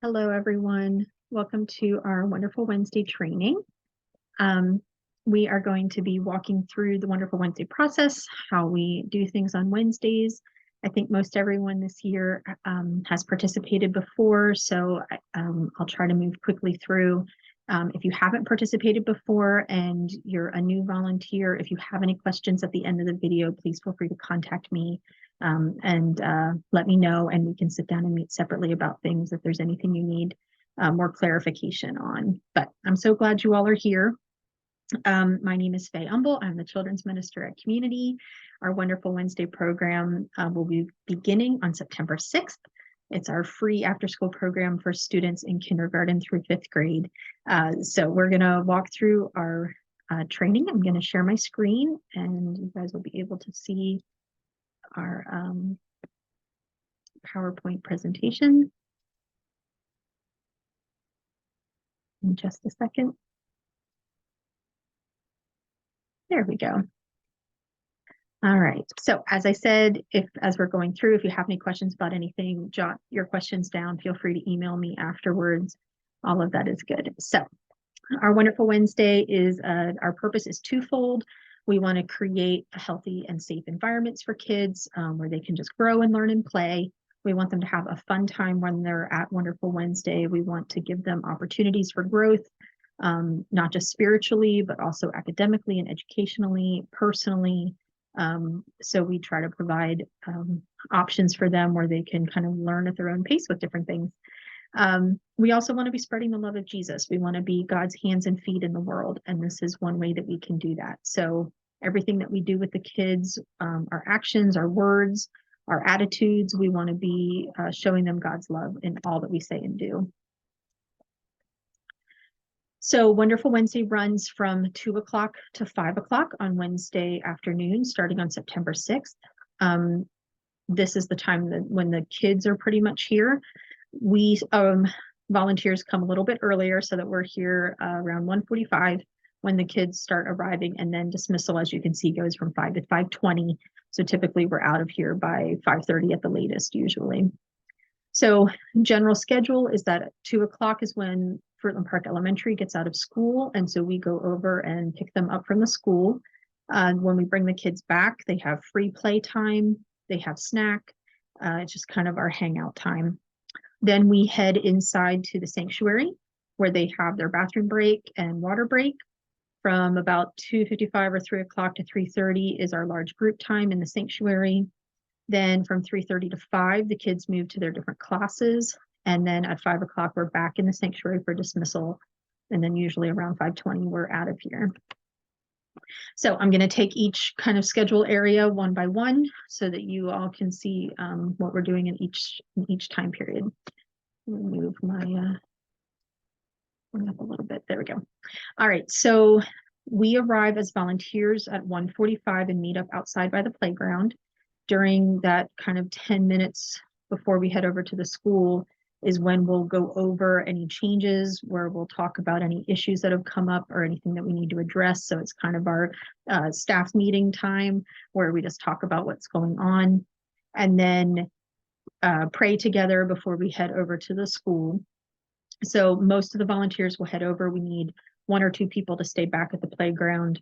Hello, everyone. Welcome to our Wonderful Wednesday training. Um, we are going to be walking through the Wonderful Wednesday process, how we do things on Wednesdays. I think most everyone this year has participated before, so I'll try to move quickly through. If you haven't participated before and you're a new volunteer, if you have any questions at the end of the video, please feel free to contact me and let me know, and we can sit down and meet separately about things if there's anything you need more clarification on. But I'm so glad you all are here. My name is Faye Umble. I'm the Children's Minister at Community. Our Wonderful Wednesday program will be beginning on September 6th. It's our free after-school program for students in kindergarten through 5th grade. So we're going to walk through our training. I'm going to share my screen, and you guys will be able to see our PowerPoint presentation in just a second. There we go. All right. So as I said, as we're going through, if you have any questions about anything, jot your questions down. Feel free to email me afterwards. All of that is good. So our Wonderful Wednesday is, our purpose is twofold. We want to create a healthy and safe environments for kids where they can just grow and learn and play. We want them to have a fun time when they're at Wonderful Wednesday. We want to give them opportunities for growth, not just spiritually, but also academically and educationally, personally. So we try to provide options for them where they can kind of learn at their own pace with different things. We also want to be spreading the love of Jesus. We want to be God's hands and feet in the world, and this is one way that we can do that. So everything that we do with the kids, our actions, our words, our attitudes, we want to be showing them God's love in all that we say and do. So Wonderful Wednesday runs from 2 o'clock to 5 o'clock on Wednesday afternoon, starting on September 6th. This is the time when the kids are pretty much here. We volunteers come a little bit earlier so that we're here around 1:45 when the kids start arriving, and then dismissal, as you can see, goes from 5 to 5:20. So typically we're out of here by 5:30 at the latest usually. So general schedule is that at 2 o'clock is when Fruitland Park Elementary gets out of school, and so we go over and pick them up from the school. When we bring the kids back, they have free play time, they have snack. It's just kind of our hangout time. Then we head inside to the sanctuary where they have their bathroom break and water break. From about 2:55 or 3 o'clock to 3:30 is our large group time in the sanctuary. Then from 3:30 to 5, the kids move to their different classes. And then at 5 o'clock, we're back in the sanctuary for dismissal. And then usually around 5:20, we're out of here. So I'm going to take each kind of schedule area one by one so that you all can see what we're doing in each time period. Move my up a little bit. There we go. All right. So we arrive as volunteers at 1:45 and meet up outside by the playground. During that kind of 10 minutes before we head over to the school is when we'll go over any changes, where we'll talk about any issues that have come up or anything that we need to address. So it's kind of our staff meeting time where we just talk about what's going on, and then pray together before we head over to the school. So most of the volunteers will head over. We need 1 or 2 people to stay back at the playground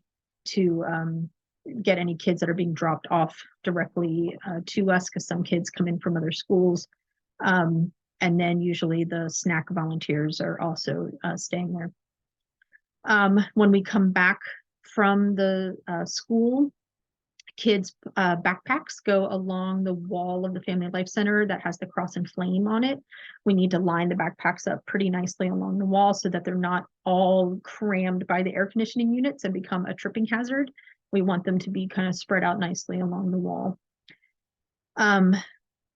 to get any kids that are being dropped off directly to us, because some kids come in from other schools. And then usually the snack volunteers are also staying there. When we come back from the school, kids' backpacks go along the wall of the Family Life Center that has the cross and flame on it. We need to line the backpacks up pretty nicely along the wall so that they're not all crammed by the air conditioning units and become a tripping hazard. We want them to be kind of spread out nicely along the wall.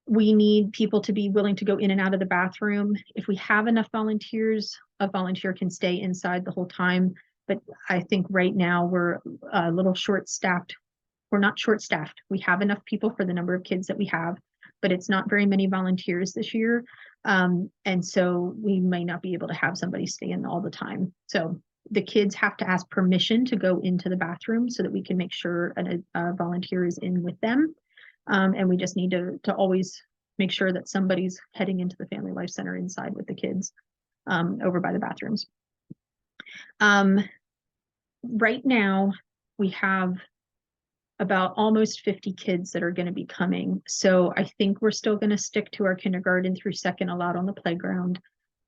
We need people to be willing to go in and out of the bathroom. If we have enough volunteers, a volunteer can stay inside the whole time. But I think right now we're a little short-staffed. We're not short-staffed. We have enough people for the number of kids that we have, but it's not very many volunteers this year. And so we may not be able to have somebody stay in all the time. So the kids have to ask permission to go into the bathroom so that we can make sure a volunteer is in with them. And we just need to always make sure that somebody's heading into the Family Life Center inside with the kids over by the bathrooms. Right now, we have about almost 50 kids that are going to be coming. So I think we're still going to stick to our kindergarten through second allowed on the playground.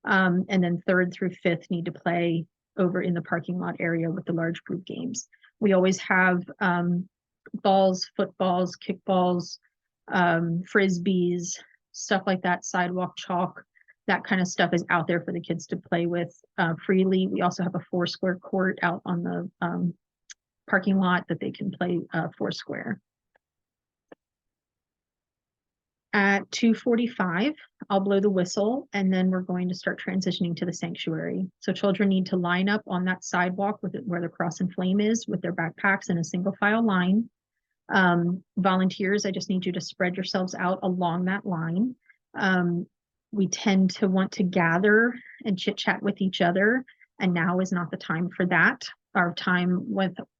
And then third through fifth need to play over in the parking lot area with the large group games. We always have balls, footballs, kickballs, frisbees, stuff like that, sidewalk chalk, that kind of stuff is out there for the kids to play with freely. We also have a 4-square court out on the parking lot that they can play 4-square. At 2:45, I'll blow the whistle, and then we're going to start transitioning to the sanctuary. So children need to line up on that sidewalk with where the cross and flame is with their backpacks in a single file line. Volunteers, I just need you to spread yourselves out along that line. We tend to want to gather and chit chat with each other, and now is not the time for that. Our time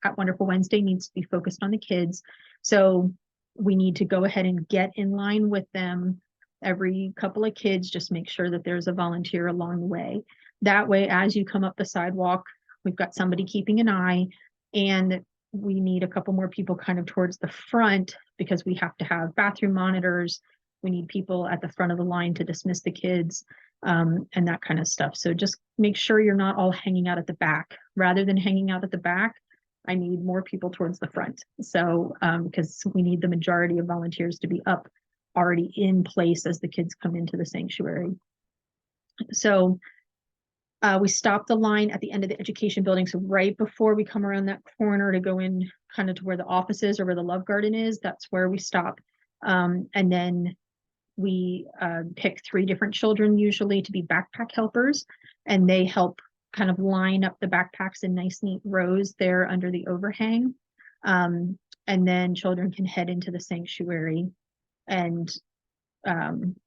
at Wonderful Wednesday needs to be focused on the kids. So we need to go ahead and get in line with them. Every couple of kids, just make sure that there's a volunteer along the way. That way, as you come up the sidewalk, we've got somebody keeping an eye, and we need a couple more people kind of towards the front because we have to have bathroom monitors. We need people at the front of the line to dismiss the kids and that kind of stuff. So just make sure you're not all hanging out at the back. Rather than hanging out at the back, I need more people towards the front. So because we need the majority of volunteers to be up already in place as the kids come into the sanctuary. So we stop the line at the end of the education building. So right before we come around that corner to go in kind of to where the office is or where the Love Garden is, that's where we stop. And then we pick 3 different children usually to be backpack helpers, and they help kind of line up the backpacks in nice, neat rows there under the overhang. And then children can head into the sanctuary, and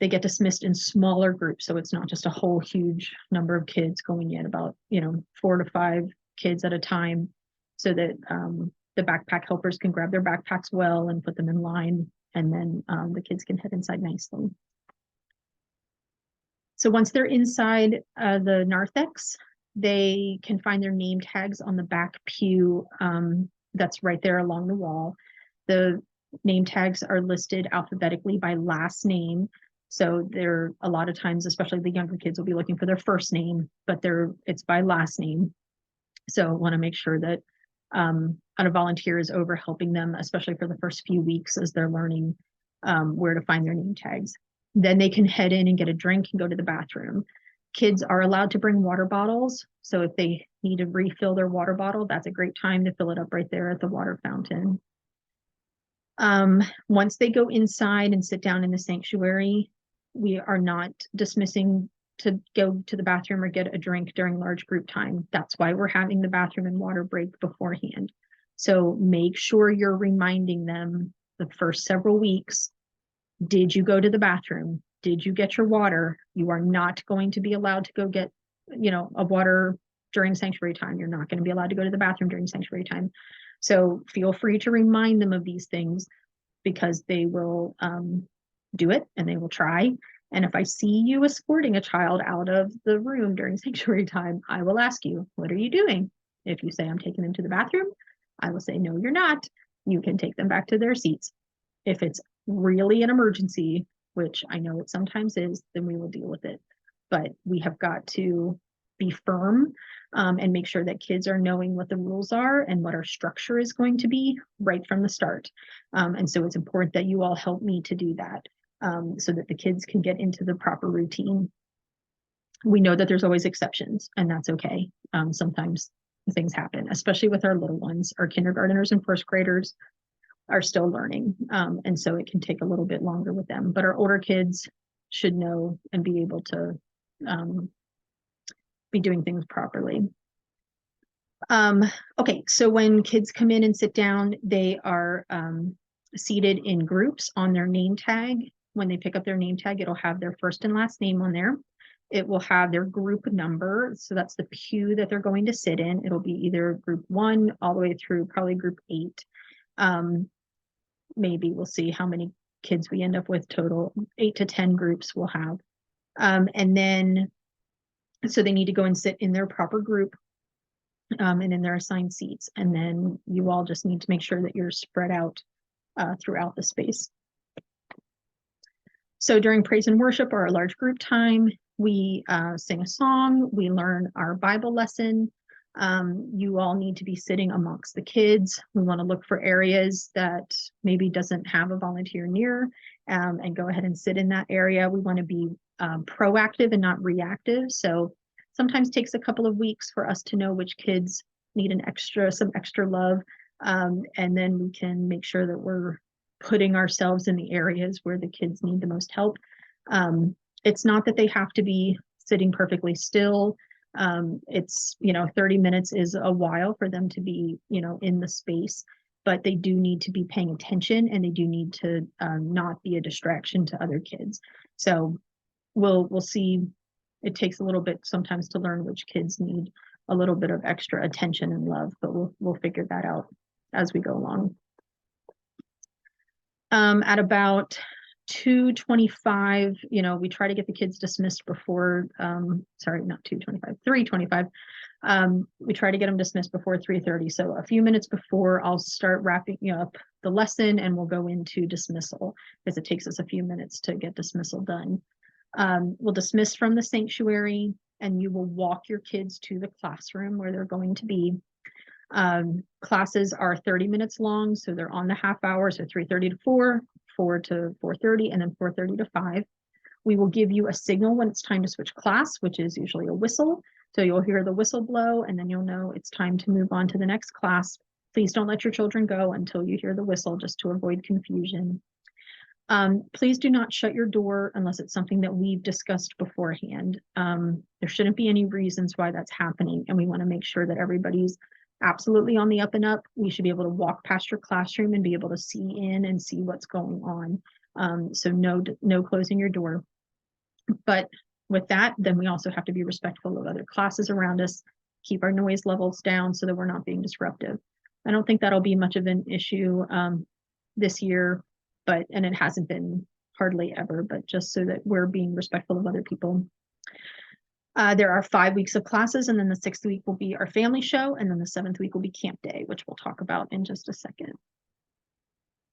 they get dismissed in smaller groups. So it's not just a whole huge number of kids going in, about, 4 to 5 kids at a time, so that the backpack helpers can grab their backpacks well and put them in line, and then the kids can head inside nicely. So once they're inside the narthex, they can find their name tags on the back pew that's right there along the wall. The name tags are listed alphabetically by last name. So they're a lot of times, especially the younger kids, will be looking for their first name, but it's by last name. So I want to make sure that a volunteer is over helping them, especially for the first few weeks as they're learning where to find their name tags. Then they can head in and get a drink and go to the bathroom. Kids are allowed to bring water bottles. So if they need to refill their water bottle, that's a great time to fill it up right there at the water fountain. Once they go inside and sit down in the sanctuary, we are not dismissing to go to the bathroom or get a drink during large group time. That's why we're having the bathroom and water break beforehand. So make sure you're reminding them the first several weeks, did you go to the bathroom? Did you get your water? You are not going to be allowed to go get, a water during sanctuary time. You're not going to be allowed to go to the bathroom during sanctuary time. So feel free to remind them of these things, because they will do it and they will try. And if I see you escorting a child out of the room during sanctuary time, I will ask you, what are you doing? If you say I'm taking them to the bathroom, I will say, no, you're not. You can take them back to their seats. If it's really an emergency, which I know it sometimes is, then we will deal with it. But we have got to be firm and make sure that kids are knowing what the rules are and what our structure is going to be right from the start. And so it's important that you all help me to do that so that the kids can get into the proper routine. We know that there's always exceptions, and that's okay. Sometimes things happen, especially with our little ones. Our kindergartners and first graders are still learning. And so it can take a little bit longer with them, but our older kids should know and be able to be doing things properly. Okay, so when kids come in and sit down, they are seated in groups on their name tag. When they pick up their name tag, it'll have their first and last name on there. It will have their group number. So that's the pew that they're going to sit in. It'll be either group 1 all the way through probably group 8. Maybe we'll see how many kids we end up with total, 8 to 10 groups we'll have. And then, so they need to go and sit in their proper group and in their assigned seats. And then you all just need to make sure that you're spread out throughout the space. So during praise and worship or our large group time, we sing a song, we learn our Bible lesson. You all need to be sitting amongst the kids. We want to look for areas that maybe doesn't have a volunteer near and go ahead and sit in that area. We want to be proactive and not reactive. So sometimes takes a couple of weeks for us to know which kids need some extra love. And then we can make sure that we're putting ourselves in the areas where the kids need the most help. It's not that they have to be sitting perfectly still. It's, 30 minutes is a while for them to be, in the space, but they do need to be paying attention and they do need to not be a distraction to other kids. So we'll see. It takes a little bit sometimes to learn which kids need a little bit of extra attention and love, but we'll figure that out as we go along. At about 2:25, we try to get the kids dismissed before, sorry, not 2:25, 3:25. We try to get them dismissed before 3:30. So a few minutes before, I'll start wrapping up the lesson and we'll go into dismissal because it takes us a few minutes to get dismissal done. We'll dismiss from the sanctuary and you will walk your kids to the classroom where they're going to be. Classes are 30 minutes long, so they're on the half hour, so 3:30 to 4, 4 to 4:30, and then 4:30 to 5. We will give you a signal when it's time to switch class, which is usually a whistle. So you'll hear the whistle blow, and then you'll know it's time to move on to the next class. Please don't let your children go until you hear the whistle, just to avoid confusion. Please do not shut your door unless it's something that we've discussed beforehand. There shouldn't be any reasons why that's happening, and we want to make sure that everybody's absolutely on the up and up. We should be able to walk past your classroom and be able to see in and see what's going on. So no closing your door. But with that, then we also have to be respectful of other classes around us, keep our noise levels down so that we're not being disruptive. I don't think that'll be much of an issue this year, and it hasn't been hardly ever, but just so that we're being respectful of other people. There are 5 weeks of classes, and then the 6th week will be our family show, and then the 7th week will be camp day, which we'll talk about in just a second.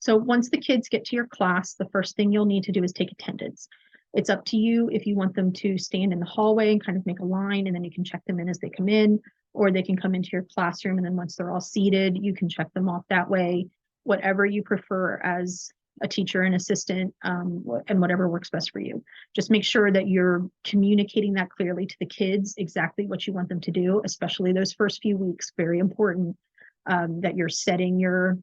So once the kids get to your class, the first thing you'll need to do is take attendance. It's up to you if you want them to stand in the hallway and kind of make a line, and then you can check them in as they come in, or they can come into your classroom, and then once they're all seated, you can check them off that way. Whatever you prefer as a teacher and assistant, and whatever works best for you. Just make sure that you're communicating that clearly to the kids, exactly what you want them to do, especially those first few weeks, very important, that you're setting your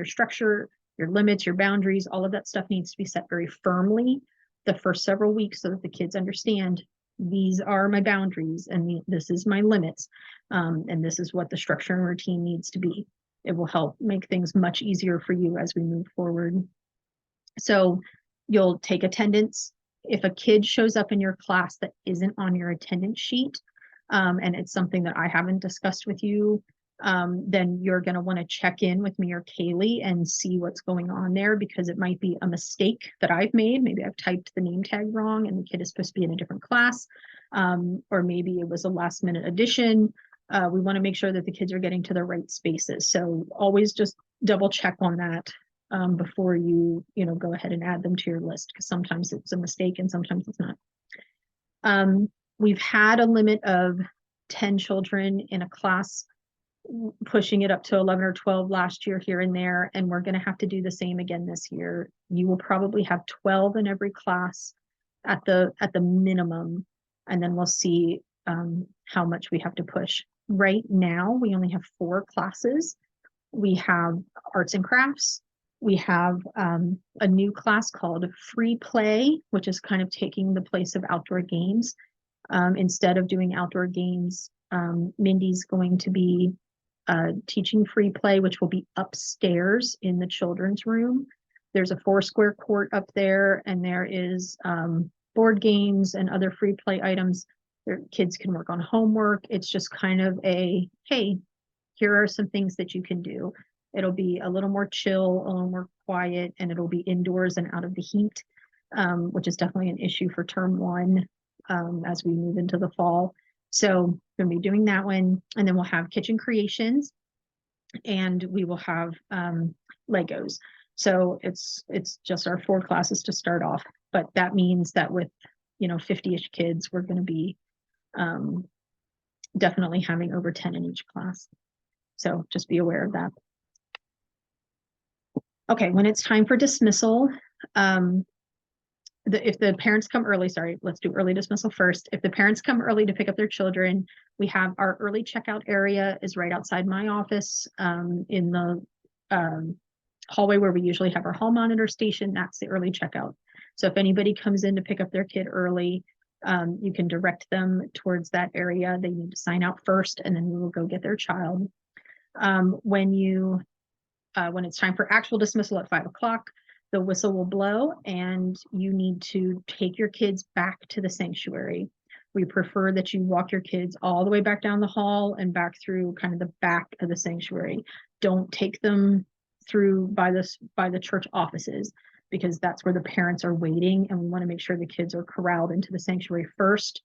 structure, your limits, your boundaries, all of that stuff needs to be set very firmly the first several weeks so that the kids understand these are my boundaries and this is my limits, and this is what the structure and routine needs to be. It will help make things much easier for you as we move forward. So you'll take attendance. If a kid shows up in your class that isn't on your attendance sheet, and it's something that I haven't discussed with you, then you're going to want to check in with me or Kaylee and see what's going on there, because it might be a mistake that I've made. Maybe I've typed the name tag wrong and the kid is supposed to be in a different class, or maybe it was a last minute addition. We want to make sure that the kids are getting to the right spaces. So always just double check on that before you go ahead and add them to your list, because sometimes it's a mistake and sometimes it's not. We've had a limit of 10 children in a class, pushing it up to 11 or 12 last year here and there, and we're going to have to do the same again this year. You will probably have 12 in every class at the minimum, and then we'll see how much we have to push. Right now, we only have 4 classes. We have arts and crafts. We have a new class called Free Play, which is kind of taking the place of outdoor games. Instead of doing outdoor games, Mindy's going to be teaching Free Play, which will be upstairs in the children's room. There's a 4-square court up there, and there is board games and other free play items. Their kids can work on homework. It's just kind of a, hey, here are some things that you can do. It'll be a little more chill, a little more quiet, and it'll be indoors and out of the heat, which is definitely an issue for term one as we move into the fall. So we're gonna be doing that one, and then we'll have kitchen creations, and we will have Legos. So it's just our 4 classes to start off, but that means that with 50-ish kids, we're going to be definitely having over 10 in each class. So just be aware of that. Okay, when it's time for dismissal, if the parents come early, sorry, let's do early dismissal first. If the parents come early to pick up their children, we have our early checkout area is right outside my office in the hallway where we usually have our hall monitor station. That's the early checkout. So if anybody comes in to pick up their kid early, you can direct them towards that area. They need to sign out first, and then we will go get their child. When it's time for actual dismissal at 5 o'clock, the whistle will blow, and you need to take your kids back to the sanctuary. We prefer that you walk your kids all the way back down the hall and back through kind of the back of the sanctuary. Don't take them through by the church offices, because that's where the parents are waiting, and we want to make sure the kids are corralled into the sanctuary first,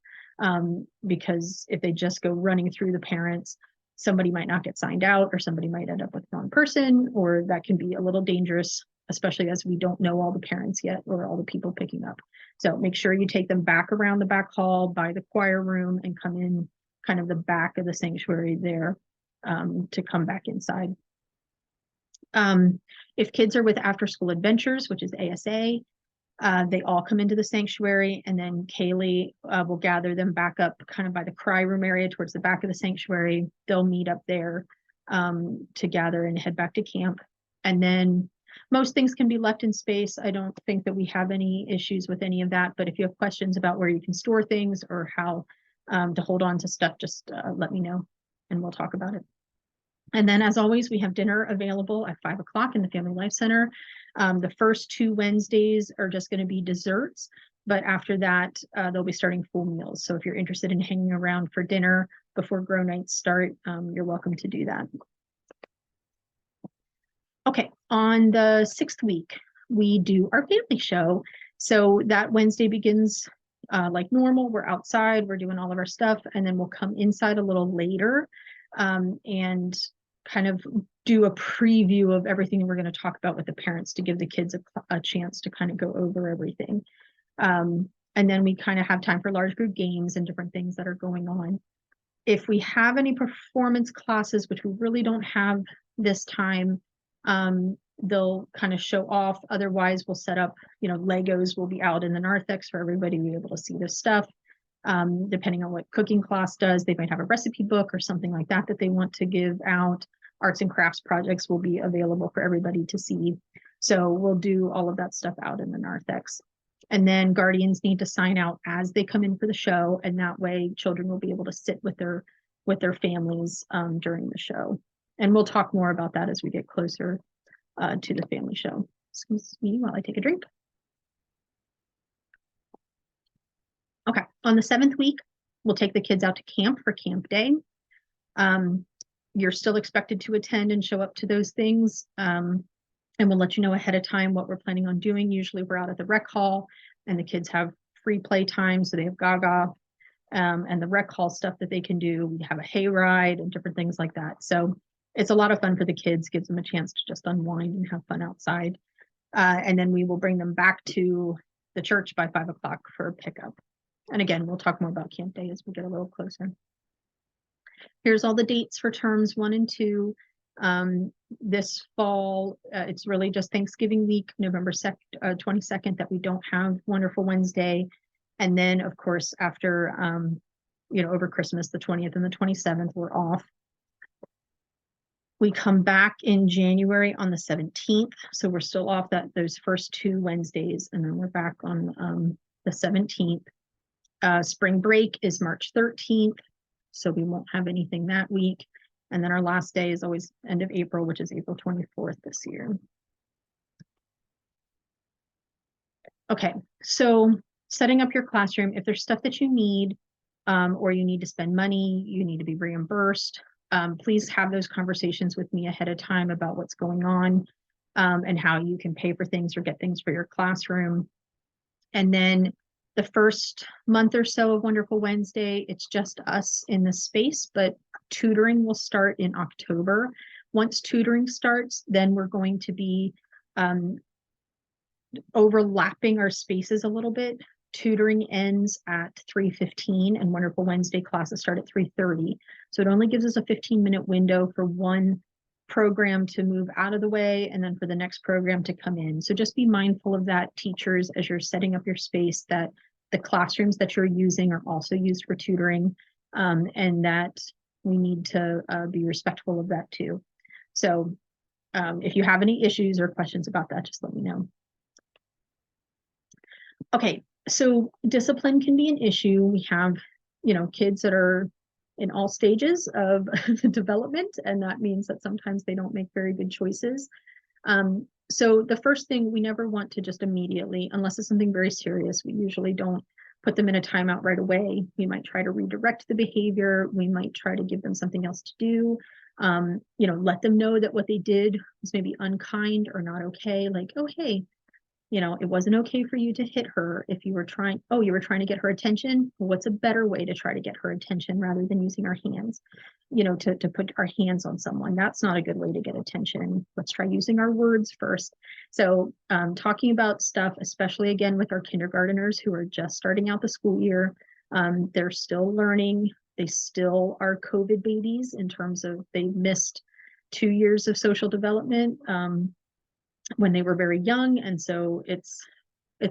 because if they just go running through the parents, somebody might not get signed out, or somebody might end up with the wrong person, or that can be a little dangerous, especially as we don't know all the parents yet or all the people picking up. So make sure you take them back around the back hall by the choir room and come in kind of the back of the sanctuary there to come back inside. If kids are with After School Adventures, which is ASA, they all come into the sanctuary, and then Kaylee will gather them back up kind of by the cry room area towards the back of the sanctuary. They'll meet up there to gather and head back to camp. And then most things can be left in space. I don't think that we have any issues with any of that, but if you have questions about where you can store things or how to hold on to stuff, just let me know and we'll talk about it. And then, as always, we have dinner available at 5 o'clock in the Family Life Center. The first 2 Wednesdays are just going to be desserts, but after that, they'll be starting full meals. So if you're interested in hanging around for dinner before Grow Nights start, you're welcome to do that. Okay, on the 6th week, we do our family show. So that Wednesday begins like normal. We're outside, we're doing all of our stuff, and then we'll come inside a little later and kind of do a preview of everything we're going to talk about with the parents to give the kids a chance to kind of go over everything. And then we kind of have time for large group games and different things that are going on. If we have any performance classes, which we really don't have this time, they'll kind of show off. Otherwise, we'll set up, Legos will be out in the narthex for everybody to be able to see this stuff. Depending on what cooking class does, they might have a recipe book or something like that they want to give out. Arts and crafts projects will be available for everybody to see. So we'll do all of that stuff out in the narthex. And then guardians need to sign out as they come in for the show, and that way children will be able to sit with their families during the show. And we'll talk more about that as we get closer to the family show. Excuse me while I take a drink. Okay, on the 7th week, we'll take the kids out to camp for camp day. You're still expected to attend and show up to those things. And we'll let you know ahead of time what we're planning on doing. Usually we're out at the rec hall and the kids have free play time. So they have Gaga and the rec hall stuff that they can do. We have a hay ride and different things like that. So it's a lot of fun for the kids, gives them a chance to just unwind and have fun outside. And then we will bring them back to the church by 5 o'clock for a pickup. And again, we'll talk more about camp day as we get a little closer. Here's all the dates for terms 1 and 2. This fall, it's really just Thanksgiving week, November 22nd, that we don't have Wonderful Wednesday. And then, of course, after, over Christmas, the 20th and the 27th, we're off. We come back in January on the 17th. So we're still off those first 2 Wednesdays, and then we're back on the 17th. Spring break is March 13th, so we won't have anything that week. And then our last day is always end of April, which is April 24th this year. Okay, so setting up your classroom, if there's stuff that you need or you need to spend money, you need to be reimbursed, please have those conversations with me ahead of time about what's going on, and how you can pay for things or get things for your classroom. And then the first month or so of Wonderful Wednesday, it's just us in the space, but tutoring will start in October. Once tutoring starts, then we're going to be overlapping our spaces a little bit. Tutoring ends at 3:15 and Wonderful Wednesday classes start at 3:30. So it only gives us a 15-minute window for one program to move out of the way and then for the next program to come in. So just be mindful of that, teachers, as you're setting up your space, that the classrooms that you're using are also used for tutoring, and that we need to be respectful of that too. So if you have any issues or questions about that, just let me know. Okay, so discipline can be an issue. We have, kids that are in all stages of development, and that means that sometimes they don't make very good choices. So the first thing, we never want to just immediately, unless it's something very serious, we usually don't put them in a timeout right away. We might try to redirect the behavior. We might try to give them something else to do. Let them know that what they did was maybe unkind or not okay. Like, oh, hey, it wasn't okay for you to hit her if you were trying to get her attention. What's a better way to try to get her attention rather than using our hands, to put our hands on someone? That's not a good way to get attention. Let's try using our words first. So talking about stuff, especially again with our kindergarteners who are just starting out the school year, they're still learning. They still are COVID babies in terms of they missed 2 years of social development when they were very young, and so it's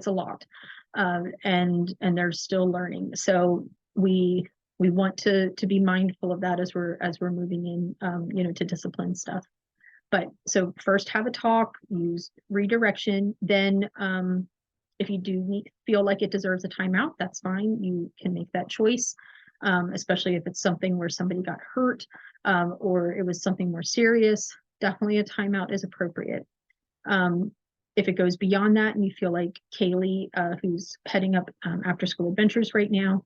a lot, and they're still learning. So we want to be mindful of that as we're moving in, to discipline stuff. But so first have a talk, use redirection. Then if you do feel like it deserves a timeout, that's fine. You can make that choice, especially if it's something where somebody got hurt, or it was something more serious. Definitely a timeout is appropriate. If it goes beyond that and you feel like Kaylee, who's heading up After School Adventures right now,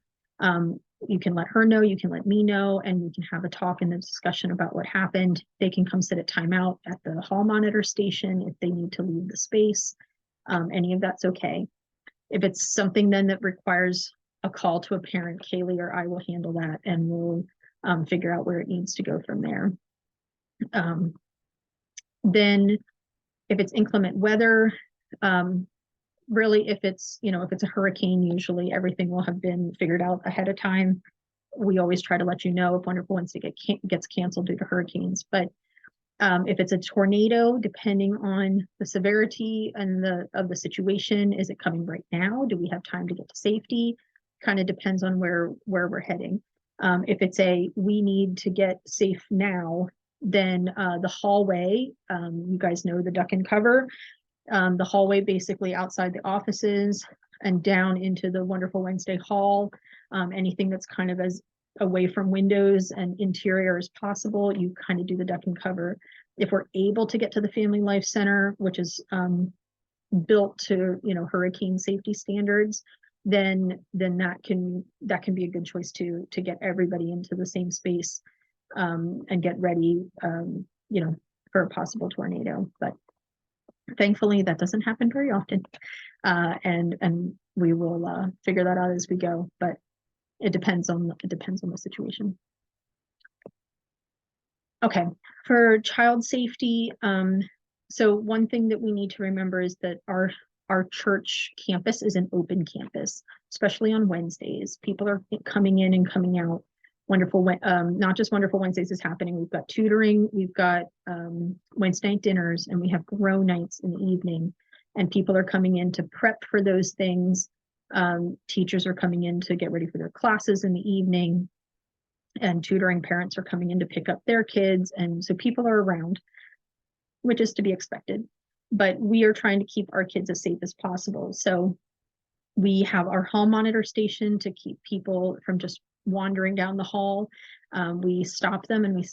you can let her know, you can let me know, and we can have a talk and a discussion about what happened. They can come sit at timeout at the hall monitor station if they need to leave the space. Any of that's okay. If it's something then that requires a call to a parent, Kaylee or I will handle that, and we'll figure out where it needs to go from there. Then if it's inclement weather, really, if it's a hurricane, usually everything will have been figured out ahead of time. We always try to let you know if Wonderful Wednesday gets canceled due to hurricanes. But if it's a tornado, depending on the severity and of the situation, is it coming right now? Do we have time to get to safety? Kind of depends on where we're heading. If it's we need to get safe now, then the hallway, you guys know the duck and cover, the hallway basically outside the offices and down into the Wonderful Wednesday hall, anything that's kind of as away from windows and interior as possible, you kind of do the duck and cover. If we're able to get to the Family Life Center, which is built to hurricane safety standards, then that can be a good choice to get everybody into the same space, and get ready, for a possible tornado. But thankfully that doesn't happen very often, and we will figure that out as we go. But it depends on the situation. Okay, for child safety, so one thing that we need to remember is that our church campus is an open campus, especially on Wednesdays. People are coming in and coming out. Not just Wonderful Wednesdays is happening. We've got tutoring, we've got Wednesday night dinners, and we have grow nights in the evening. And people are coming in to prep for those things. Teachers are coming in to get ready for their classes in the evening, and tutoring parents are coming in to pick up their kids. And so people are around, which is to be expected. But we are trying to keep our kids as safe as possible. So we have our hall monitor station to keep people from just wandering down the hall. We stop them and we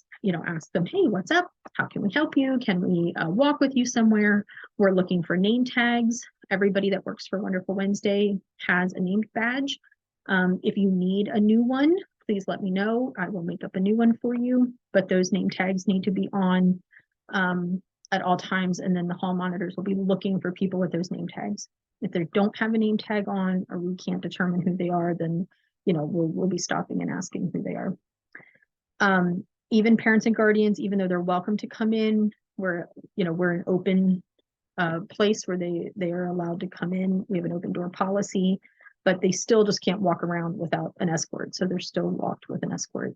ask them, hey, what's up? How can we help you? Can we walk with you somewhere? We're looking for name tags. Everybody that works for Wonderful Wednesday has a named badge. If you need a new one, please let me know. I will make up a new one for you, but those name tags need to be on at all times, and then the hall monitors will be looking for people with those name tags. If they don't have a name tag on, or we can't determine who they are, then we'll be stopping and asking who they are. Even parents and guardians, even though they're welcome to come in, we're an open place where they are allowed to come in. We have an open door policy, but they still just can't walk around without an escort. So they're still walked with an escort.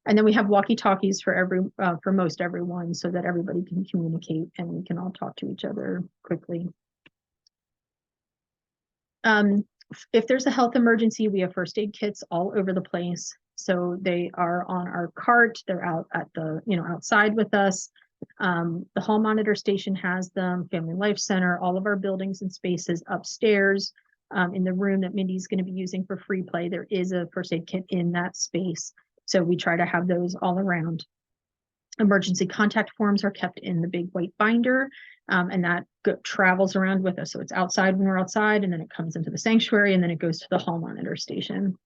And then we have walkie-talkies for most everyone, so that everybody can communicate and we can all talk to each other quickly. If there's a health emergency, we have first aid kits all over the place. So they are on our cart. They're out at the, outside with us. The hall monitor station has them, Family Life Center, all of our buildings and spaces upstairs. In the room that Mindy's going to be using for free play, there is a first aid kit in that space. So we try to have those all around. Emergency contact forms are kept in the big white binder, and that travels around with us. So it's outside when we're outside, and then it comes into the sanctuary, and then it goes to the hall monitor station.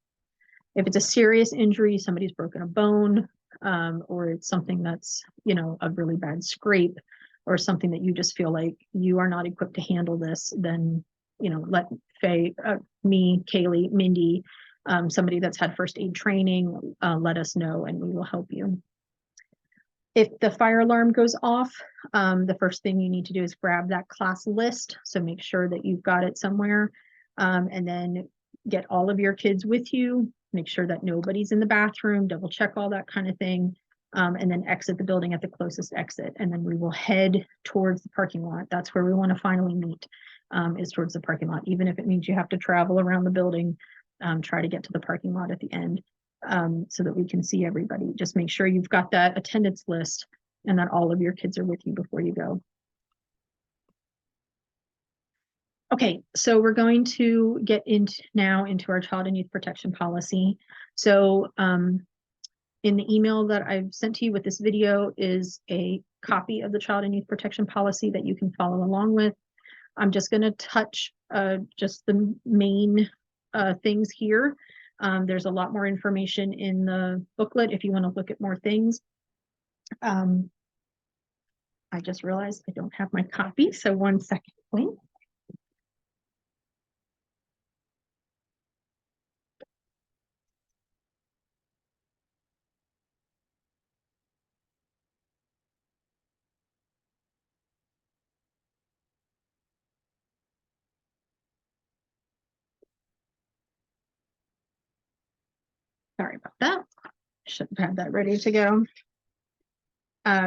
If it's a serious injury, somebody's broken a bone, or it's something that's, a really bad scrape, or something that you just feel like you are not equipped to handle this, then, let Faye, me, Kaylee, Mindy, somebody that's had first aid training, let us know, and we will help you. If the fire alarm goes off, the first thing you need to do is grab that class list. So make sure that you've got it somewhere, and then get all of your kids with you. Make sure that nobody's in the bathroom, double check all that kind of thing, and then exit the building at the closest exit. And then we will head towards the parking lot. That's where we want to finally meet, is towards the parking lot. Even if it means you have to travel around the building, try to get to the parking lot at the end, so that we can see everybody. Just make sure you've got that attendance list and that all of your kids are with you before you go. Okay, so we're going to get into our child and youth protection policy. So in the email that I've sent to you with this video is a copy of the child and youth protection policy that you can follow along with. I'm just going to touch just the main things here. There's a lot more information in the booklet if you want to look at more things. I just realized I don't have my copy, so 1 second, please. Sorry about that. Should have had that ready to go.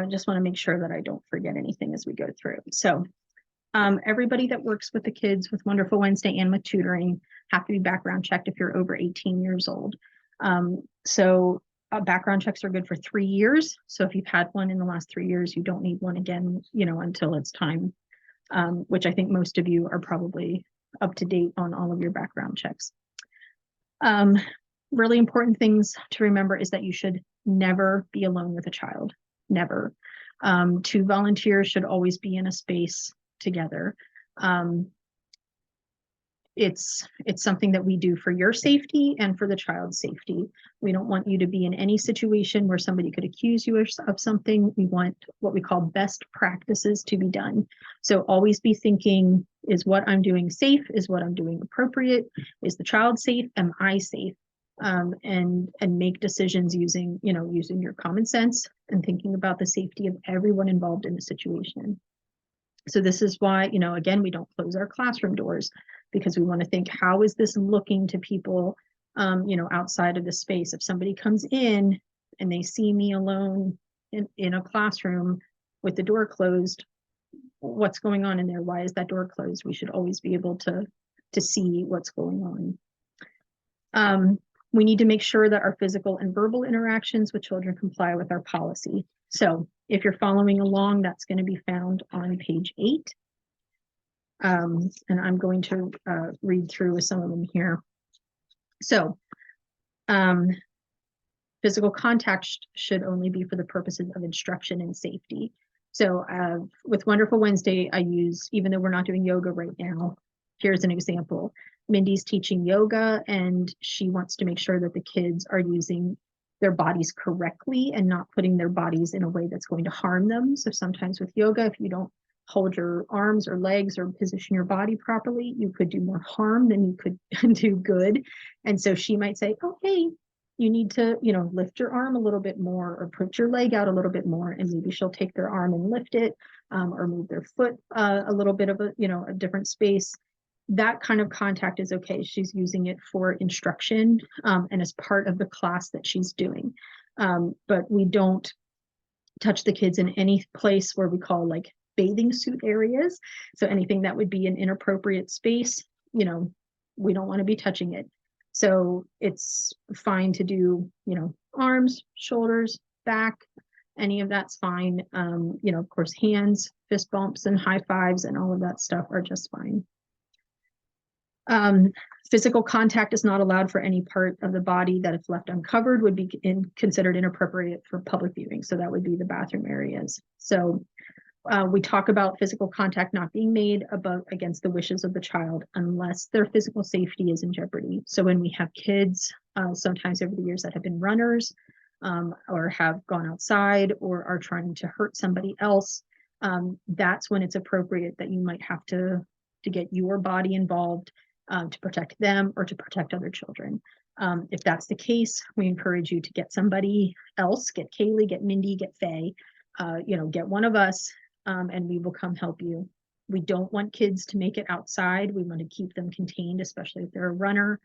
Just want to make sure that I don't forget anything as we go through. So everybody that works with the kids with Wonderful Wednesday and with tutoring have to be background checked if you're over 18 years old. So background checks are good for 3 years. So if you've had one in the last 3 years, you don't need one again, until it's time, which I think most of you are probably up to date on all of your background checks. Really important things to remember is that you should never be alone with a child. Never. 2 volunteers should always be in a space together. It's something that we do for your safety and for the child's safety. We don't want you to be in any situation where somebody could accuse you of something. We want what we call best practices to be done. So always be thinking, is what I'm doing safe? Is what I'm doing appropriate? Is the child safe? Am I safe? And make decisions using your common sense and thinking about the safety of everyone involved in the situation. So this is why, again, we don't close our classroom doors, because we want to think, how is this looking to people, outside of the space? If somebody comes in and they see me alone in a classroom with the door closed, what's going on in there? Why is that door closed? We should always be able to see what's going on. We need to make sure that our physical and verbal interactions with children comply with our policy. So if you're following along, that's going to be found on page 8. And I'm going to read through some of them here. So physical contact should only be for the purposes of instruction and safety. So with Wonderful Wednesday, I use, even though we're not doing yoga right now, here's an example. Mindy's teaching yoga, and she wants to make sure that the kids are using their bodies correctly and not putting their bodies in a way that's going to harm them. So sometimes with yoga, if you don't hold your arms or legs or position your body properly, you could do more harm than you could do good. And so she might say, oh, hey, you need to, lift your arm a little bit more or put your leg out a little bit more. And maybe she'll take their arm and lift it, or move their foot a little bit of a different space. That kind of contact is okay. She's using it for instruction, and as part of the class that she's doing. But we don't touch the kids in any place where we call like bathing suit areas. So anything that would be an inappropriate space, we don't want to be touching it. So it's fine to do, arms, shoulders, back, any of that's fine. Of course, hands, fist bumps and high fives and all of that stuff are just fine. Physical contact is not allowed for any part of the body that, if left uncovered, would be considered inappropriate for public viewing. So that would be the bathroom areas. So we talk about physical contact not being made against the wishes of the child unless their physical safety is in jeopardy. So when we have kids, sometimes over the years that have been runners, or have gone outside or are trying to hurt somebody else, that's when it's appropriate that you might have to get your body involved, to protect them or to protect other children. If that's the case, we encourage you to get somebody else, get Kaylee, get Mindy, get Faye, get one of us, and we will come help you. We don't want kids to make it outside. We want to keep them contained, especially if they're a runner.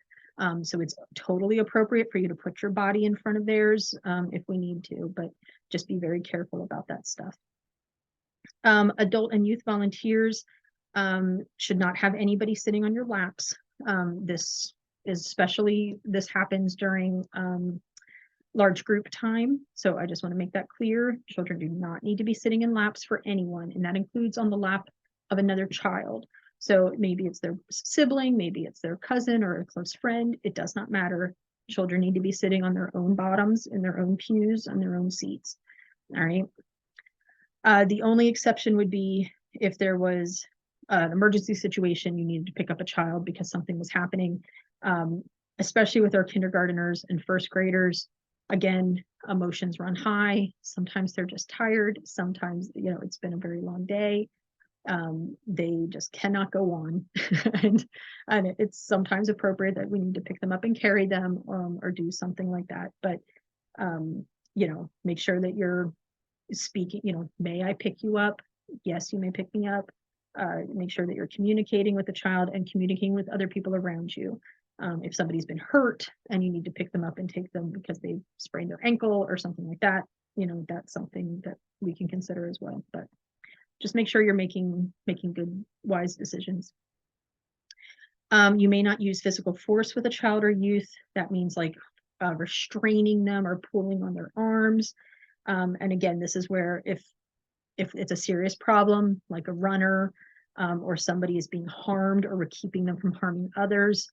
So it's totally appropriate for you to put your body in front of theirs, if we need to, but just be very careful about that stuff. Adult and youth volunteers should not have anybody sitting on your laps. This happens during large group time. So I just want to make that clear. Children do not need to be sitting in laps for anyone, and that includes on the lap of another child. So maybe it's their sibling, maybe it's their cousin or a close friend. It does not matter. Children need to be sitting on their own bottoms, in their own pews, on their own seats. All right. The only exception would be if there was an emergency situation, you needed to pick up a child because something was happening, especially with our kindergarteners and first graders. Again, emotions run high. Sometimes they're just tired. Sometimes, it's been a very long day. They just cannot go on. and it's sometimes appropriate that we need to pick them up and carry them, or do something like that. But, make sure that you're speaking, may I pick you up? Yes, you may pick me up. Make sure that you're communicating with the child and communicating with other people around you. If somebody's been hurt and you need to pick them up and take them because they sprained their ankle or something like that, that's something that we can consider as well. But just make sure you're making good, wise decisions. You may not use physical force with a child or youth. That means like restraining them or pulling on their arms. And again, this is where if it's a serious problem, like a runner, or somebody is being harmed or we're keeping them from harming others,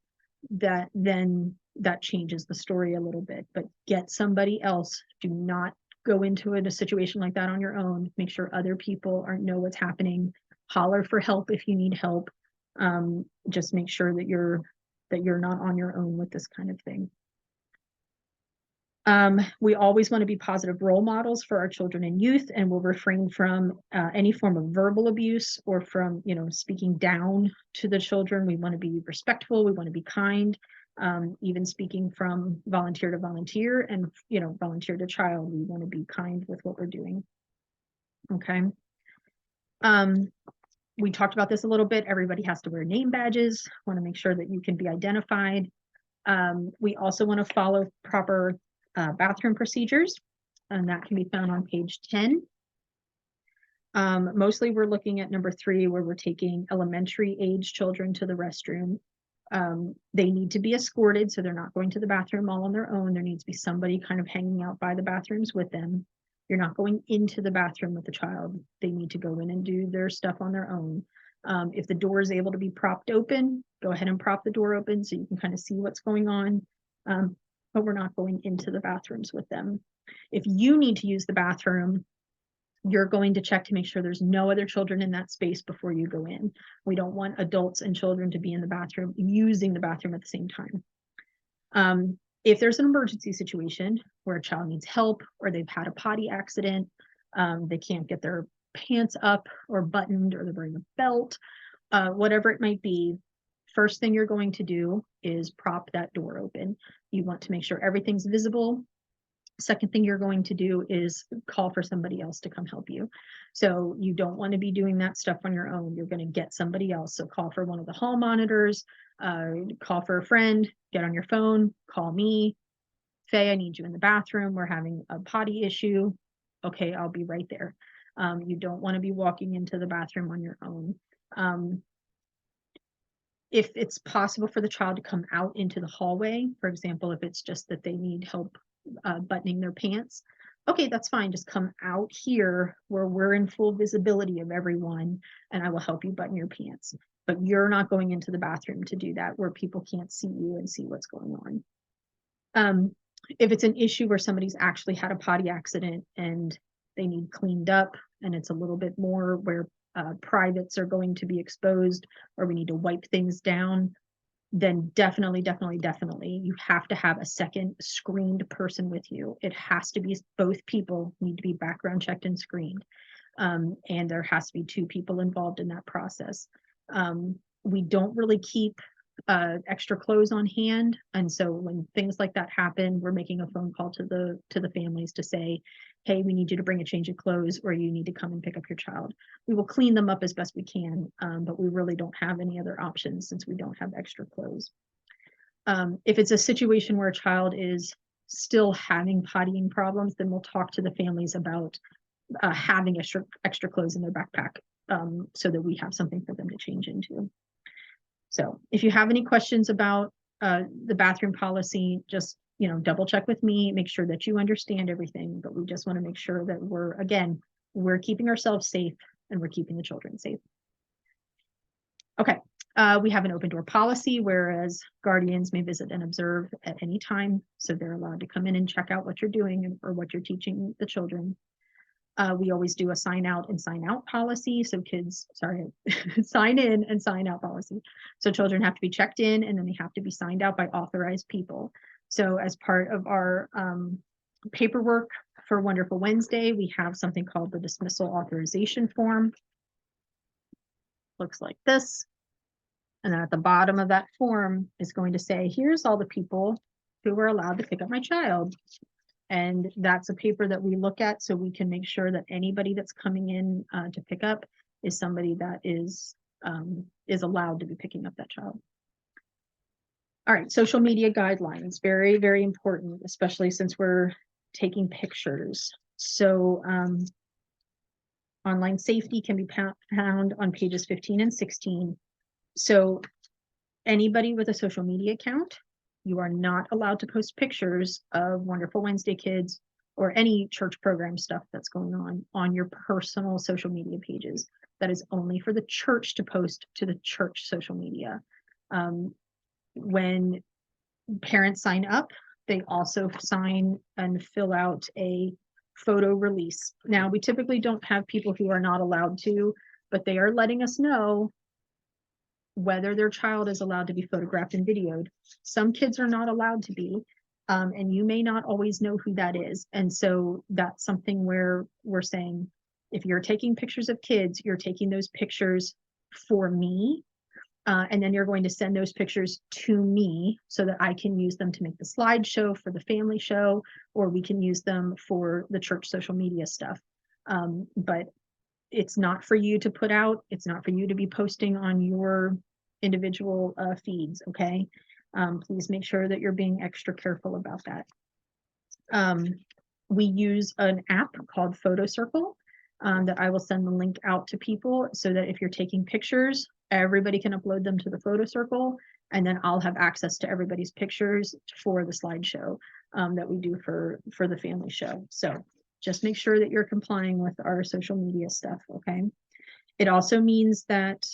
then that changes the story a little bit. But get somebody else. Do not go into a situation like that on your own. Make sure other people know what's happening. Holler for help if you need help. Just make sure that you're not on your own with this kind of thing. We always want to be positive role models for our children and youth, and we'll refrain from any form of verbal abuse or from, speaking down to the children. We want to be respectful. We want to be kind. Even speaking from volunteer to volunteer and, volunteer to child, we want to be kind with what we're doing. Okay. We talked about this a little bit. Everybody has to wear name badges. Want to make sure that you can be identified. We also want to follow proper bathroom procedures, and that can be found on page 10. Mostly we're looking at number 3, where we're taking elementary age children to the restroom. They need to be escorted, so they're not going to the bathroom all on their own. There needs to be somebody kind of hanging out by the bathrooms with them. You're not going into the bathroom with the child. They need to go in and do their stuff on their own. If the door is able to be propped open, go ahead and prop the door open so you can kind of see what's going on. But we're not going into the bathrooms with them. If you need to use the bathroom, you're going to check to make sure there's no other children in that space before you go in. We don't want adults and children to be in the bathroom, using the bathroom at the same time. If there's an emergency situation where a child needs help or they've had a potty accident, they can't get their pants up or buttoned, or they're wearing a belt, whatever it might be, first thing you're going to do is prop that door open. You want to make sure everything's visible. Second thing you're going to do is call for somebody else to come help you. So you don't want to be doing that stuff on your own. You're going to get somebody else. So call for one of the hall monitors, call for a friend, get on your phone, call me. Faye, I need you in the bathroom. We're having a potty issue. Okay, I'll be right there. You don't want to be walking into the bathroom on your own. If it's possible for the child to come out into the hallway, for example, if it's just that they need help buttoning their pants, okay, that's fine. Just come out here where we're in full visibility of everyone, and I will help you button your pants. But you're not going into the bathroom to do that where people can't see you and see what's going on. If it's an issue where somebody's actually had a potty accident and they need cleaned up, and it's a little bit more where privates are going to be exposed, or we need to wipe things down, then definitely, you have to have a second screened person with you. It has to be, both people need to be background checked and screened. And there has to be 2 people involved in that process. We don't really keep extra clothes on hand, and so when things like that happen, we're making a phone call to the families to say, hey, we need you to bring a change of clothes, or you need to come and pick up your child. We will clean them up as best we can, but we really don't have any other options since we don't have extra clothes. If it's a situation where a child is still having pottying problems, then we'll talk to the families about having extra clothes in their backpack, so that we have something for them to change into. So if you have any questions about the bathroom policy, just, double check with me, make sure that you understand everything, but we just want to make sure that we're keeping ourselves safe and we're keeping the children safe. Okay, we have an open door policy, whereas guardians may visit and observe at any time. So they're allowed to come in and check out what you're doing or what you're teaching the children. We always do a sign out and sign out policy. So sign in and sign out policy. So children have to be checked in, and then they have to be signed out by authorized people. So as part of our paperwork for Wonderful Wednesday, we have something called the dismissal authorization form. Looks like this. And then at the bottom of that form is going to say, here's all the people who were allowed to pick up my child. And that's a paper that we look at so we can make sure that anybody that's coming in to pick up is somebody that is allowed to be picking up that child. All right, social media guidelines, very, very important, especially since we're taking pictures. So online safety can be found on pages 15 and 16. So anybody with a social media account, you are not allowed to post pictures of Wonderful Wednesday kids or any church program stuff that's going on your personal social media pages. That is only for the church to post to the church social media. When parents sign up, they also sign and fill out a photo release. Now, we typically don't have people who are not allowed to, but they are letting us know whether their child is allowed to be photographed and videoed. Some kids are not allowed to be, and you may not always know who that is. And so that's something where we're saying, if you're taking pictures of kids, you're taking those pictures for me, and then you're going to send those pictures to me so that I can use them to make the slideshow for the family show, or we can use them for the church social media stuff. But it's not for you to put out. It's not for you to be posting on your individual feeds, okay? Please make sure that you're being extra careful about that. We use an app called Photo Circle that I will send the link out to people so that if you're taking pictures, everybody can upload them to the Photo Circle, and then I'll have access to everybody's pictures for the slideshow that we do for the family show. So just make sure that you're complying with our social media stuff, okay? It also means that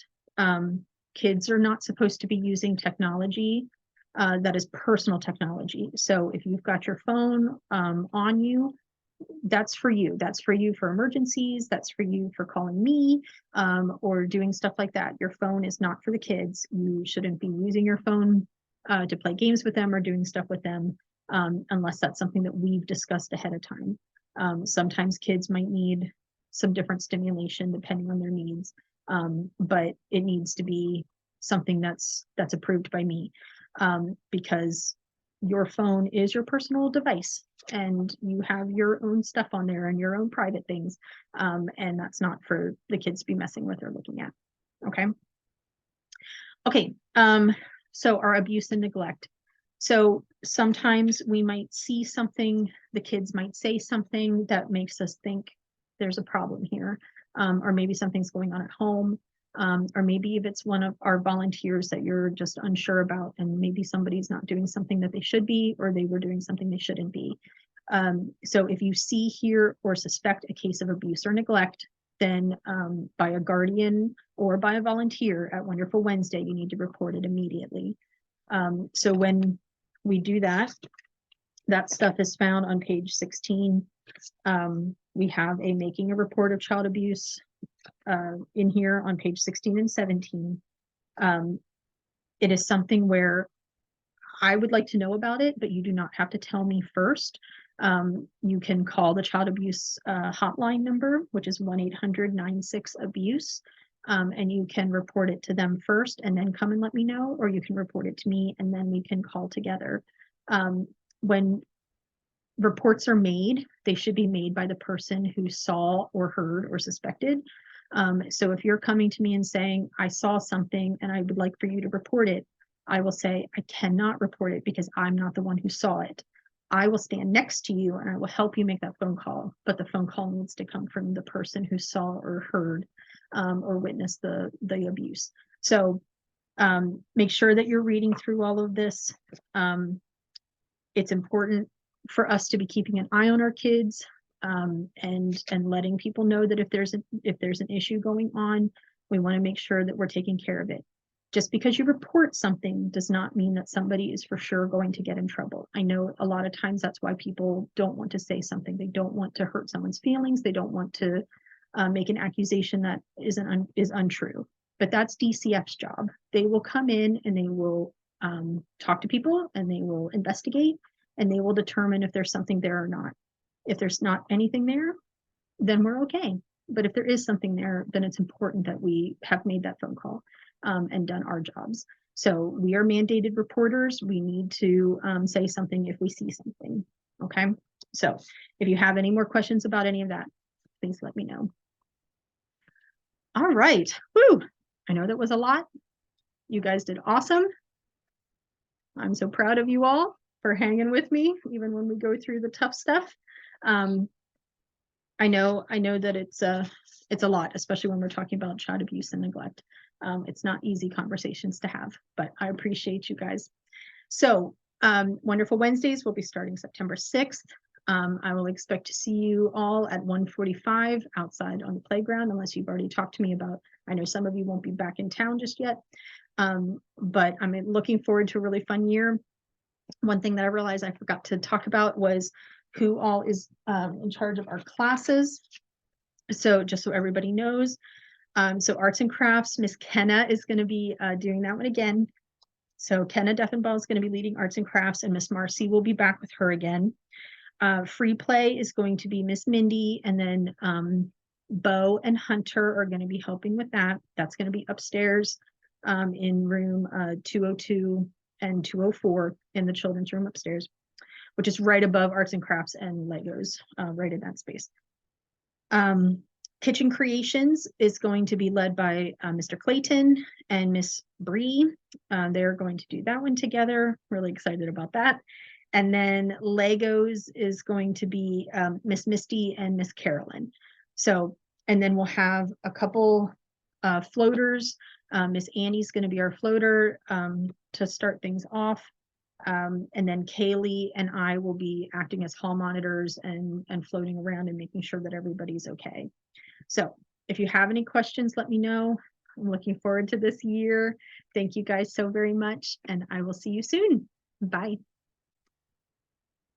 kids are not supposed to be using technology that is personal technology. So if you've got your phone on you, that's for you. That's for you for emergencies. That's for you for calling me, or doing stuff like that. Your phone is not for the kids. You shouldn't be using your phone to play games with them or doing stuff with them, unless that's something that we've discussed ahead of time. Sometimes kids might need some different stimulation depending on their needs, but it needs to be something that's approved by me, because your phone is your personal device and you have your own stuff on there and your own private things, and that's not for the kids to be messing with or looking at. Okay. Okay. So our abuse and neglect. So sometimes we might see something, the kids might say something that makes us think there's a problem here, or maybe something's going on at home, or maybe if it's one of our volunteers that you're just unsure about, and maybe somebody's not doing something that they should be, or they were doing something they shouldn't be. So if you see, hear, or suspect a case of abuse or neglect, then by a guardian or by a volunteer at Wonderful Wednesday, you need to report it immediately. So when we do that, that stuff is found on page 16. We have a making a report of child abuse in here on page 16 and 17. It is something where I would like to know about it, but you do not have to tell me first. You can call the child abuse hotline number, which is 1-800-96-ABUSE. And you can report it to them first and then come and let me know, or you can report it to me and then we can call together. When reports are made, they should be made by the person who saw or heard or suspected. So if you're coming to me and saying, I saw something and I would like for you to report it, I will say, I cannot report it because I'm not the one who saw it. I will stand next to you and I will help you make that phone call, but the phone call needs to come from the person who saw or heard or witnessed the abuse. So make sure that you're reading through all of this. It's important for us to be keeping an eye on our kids, and letting people know that if there's an issue going on, we want to make sure that we're taking care of it. Just because you report something does not mean that somebody is for sure going to get in trouble. I know a lot of times that's why people don't want to say something. They don't want to hurt someone's feelings. They don't want to make an accusation that is untrue. But that's DCF's job. They will come in and they will talk to people and they will investigate and they will determine if there's something there or not. If there's not anything there, then we're okay. But if there is something there, then it's important that we have made that phone call and done our jobs. So we are mandated reporters. We need to say something if we see something. Okay. So if you have any more questions about any of that, please let me know. All right. Woo. I know that was a lot. You guys did awesome. I'm so proud of you all for hanging with me, even when we go through the tough stuff. I know that it's a lot, especially when we're talking about child abuse and neglect. It's not easy conversations to have, but I appreciate you guys. So Wonderful Wednesdays will be starting September 6th. I will expect to see you all at 1:45 outside on the playground, unless you've already talked to me about, I know some of you won't be back in town just yet, but I'm looking forward to a really fun year. One thing that I realized I forgot to talk about was who all is in charge of our classes. So just so everybody knows, so arts and crafts, Miss Kenna is going to be doing that one again. So Kenna Deffenbaugh is going to be leading arts and crafts, and Miss Marcy will be back with her again. Free play is going to be Miss Mindy, and then Bo and Hunter are going to be helping with that. That's going to be upstairs in room 202 and 204 in the children's room upstairs, which is right above arts and crafts and Legos, right in that space. Kitchen Creations is going to be led by Mr. Clayton and Miss Bree. They're going to do that one together. Really excited about that. And then Legos is going to be Miss Misty and Miss Carolyn. So, and then we'll have a couple floaters. Miss Annie's going to be our floater to start things off. And then Kaylee and I will be acting as hall monitors and floating around and making sure that everybody's okay. So if you have any questions, let me know. I'm looking forward to this year. Thank you guys so very much, and I will see you soon. Bye.